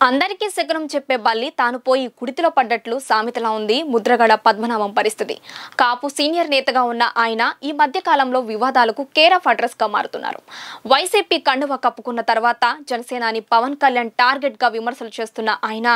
అందరికీ శకునం చెప్పే బల్లి తాను పోయి కుడితిలో పడ్డట్లు సామెతలా ఉంది ముద్రగడ పద్మనాభం పరిస్థితి. కాపు సీనియర్ నేతగా ఉన్న ఆయన ఈ మధ్య కాలంలో వివాదాలకు కేర్ ఆఫ్ అడ్రస్ గా మారుతున్నారు. వైసీపీ కండువ కప్పుకున్న తర్వాత జనసేనాని పవన్ కళ్యాణ్ టార్గెట్ గా విమర్శలు చేస్తున్న ఆయన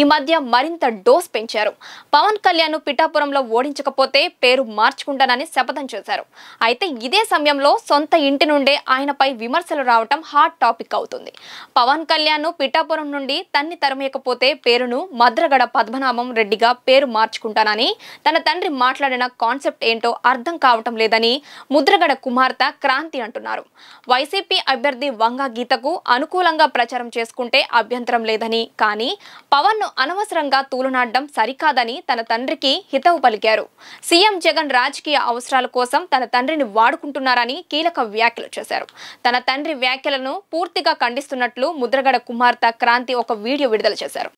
ఈ మధ్య మరింత డోస్ పెంచారు. పవన్ కళ్యాణ్ పిఠాపురంలో ఓడించకపోతే పేరు మార్చుకుంటానని శపథం చేశారు. అయితే ఇదే సమయంలో సొంత ఇంటి నుండే ఆయనపై విమర్శలు రావటం హాట్ టాపిక్ అవుతుంది. పవన్ కళ్యాణ్ పిఠాపురం నుండి తన్ని తరమేయకపోతే పేరును ముద్రగడ పద్మనాభం రెడ్డిగా పేరు మార్చుకుంటానని తన తండ్రి మాట్లాడిన కాన్సెప్ట్ ఏంటో అర్థం కావటం లేదని ముద్రగడ కుమార్తె క్రాంతి అంటున్నారు. వైసీపీ అభ్యర్థి వంగా గీతకు అనుకూలంగా ప్రచారం చేసుకుంటే అభ్యంతరం లేదని, కానీ పవన్ ను అనవసరంగా తూలనాడడం సరికాదని తన తండ్రికి హితవు పలికారు. సీఎం జగన్ రాజకీయ అవసరాల కోసం తన తండ్రిని వాడుకుంటున్నారని కీలక వ్యాఖ్యలు చేశారు. తన తండ్రి వ్యాఖ్యలను పూర్తిగా ఖండిస్తున్నట్లు ముద్రగడ కుమార్తె క్రాంతి ఒక వీడియో విడుదల చేశారు.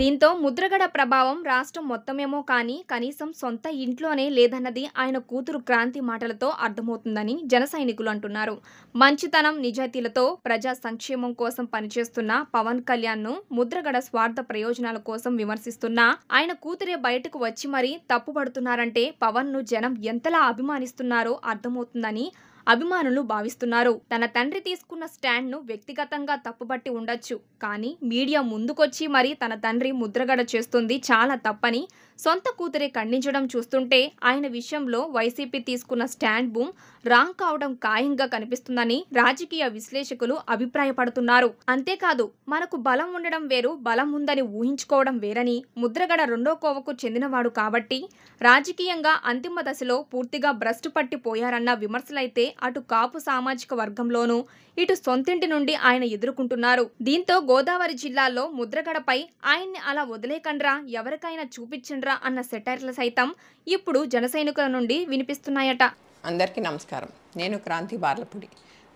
దీంతో ముద్రగడ ప్రభావం రాష్ట్రం మొత్తమేమో కానీ కనీసం సొంత ఇంట్లోనే లేదన్నది ఆయన కూతురు క్రాంతి మాటలతో అర్థమవుతుందని జన సైనికులు అంటున్నారు. మంచితనం, నిజాయితీలతో ప్రజా సంక్షేమం కోసం పనిచేస్తున్న పవన్ కళ్యాణ్ ను ముద్రగడ స్వార్థ ప్రయోజనాల కోసం విమర్శిస్తున్నా ఆయన కూతురే బయటకు వచ్చి మరీ తప్పుపడుతున్నారంటే పవన్ ను జనం ఎంతలా అభిమానిస్తున్నారో అర్థమవుతుందని అభిమానులు భావిస్తున్నారు. తన తండ్రి తీసుకున్న స్టాండ్ ను వ్యక్తిగతంగా తప్పుబట్టి ఉండొచ్చు, కానీ మీడియా ముందుకొచ్చి మరి తన తండ్రి ముద్రగడ చేస్తుంది చాలా తప్పని సొంత కూతురే ఖండించడం చూస్తుంటే ఆయన విషయంలో వైసీపీ తీసుకున్న స్టాండ్ బూమ్ రాంగ్ కావడం ఖాయంగా కనిపిస్తుందని రాజకీయ విశ్లేషకులు అభిప్రాయపడుతున్నారు. అంతేకాదు, మనకు బలం ఉండడం వేరు, బలం ఉందని ఊహించుకోవడం వేరని, ముద్రగడ రెండో కోవకు చెందినవాడు కాబట్టి రాజకీయంగా అంతిమ దశలో పూర్తిగా భ్రష్టు పట్టిపోయారన్న విమర్శలైతే అటు కాపు సామాజిక వర్గంలోనూ ఇటు సొంతింటి నుండి ఆయన ఎదుర్కొంటున్నారు. దీంతో గోదావరి జిల్లాలో ముద్రగడపై ఆయన్ని అలా వదిలేకండ్రా, ఎవరికైనా చూపించండ్రా అన్న సెటైర్లు సైతం ఇప్పుడు జనసైనికుల నుండి వినిపిస్తున్నాయట. అందరికీ నమస్కారం. నేను క్రాంతి బార్లపూడి,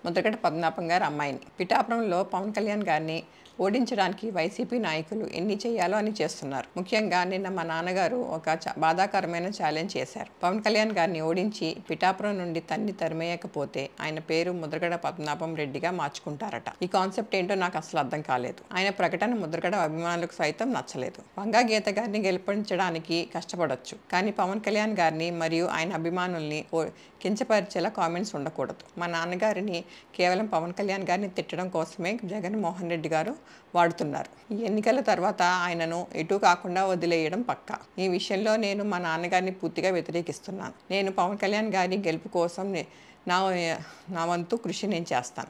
ముద్రగడ పద్మనాభం గారి అమ్మాయిని. పిఠాపురంలో పవన్ కళ్యాణ్ గారిని ఓడించడానికి వైసీపీ నాయకులు ఎన్ని చేయాలో అని చేస్తున్నారు. ముఖ్యంగా నిన్న మా నాన్నగారు ఒక బాధాకరమైన ఛాలెంజ్ చేశారు. పవన్ కళ్యాణ్ గారిని ఓడించి పిఠాపురం నుండి తన్ని తరిమేయకపోతే ఆయన పేరు ముద్రగడ పద్మనాభం రెడ్డిగా మార్చుకుంటారట. ఈ కాన్సెప్ట్ ఏంటో నాకు అసలు అర్థం కాలేదు. ఆయన ప్రకటన ముద్రగడ అభిమానులకు సైతం నచ్చలేదు. వంగా గీత గారిని గెలిపించడానికి కష్టపడొచ్చు, కానీ పవన్ కళ్యాణ్ గారిని మరియు ఆయన అభిమానుల్ని కించపరిచేలా కామెంట్స్ ఉండకూడదు. మా నాన్నగారిని కేవలం పవన్ కళ్యాణ్ గారిని తిట్టడం కోసమే జగన్మోహన్ రెడ్డి గారు వాడుతున్నారు. ఈ ఎన్నికల తర్వాత ఆయనను ఎటు కాకుండా వదిలేయడం పక్కా. ఈ విషయంలో నేను మా నాన్నగారిని పూర్తిగా వ్యతిరేకిస్తున్నాను. నేను పవన్ కళ్యాణ్ గారి గెలుపు కోసం నా వంతు కృషి నేను చేస్తాను.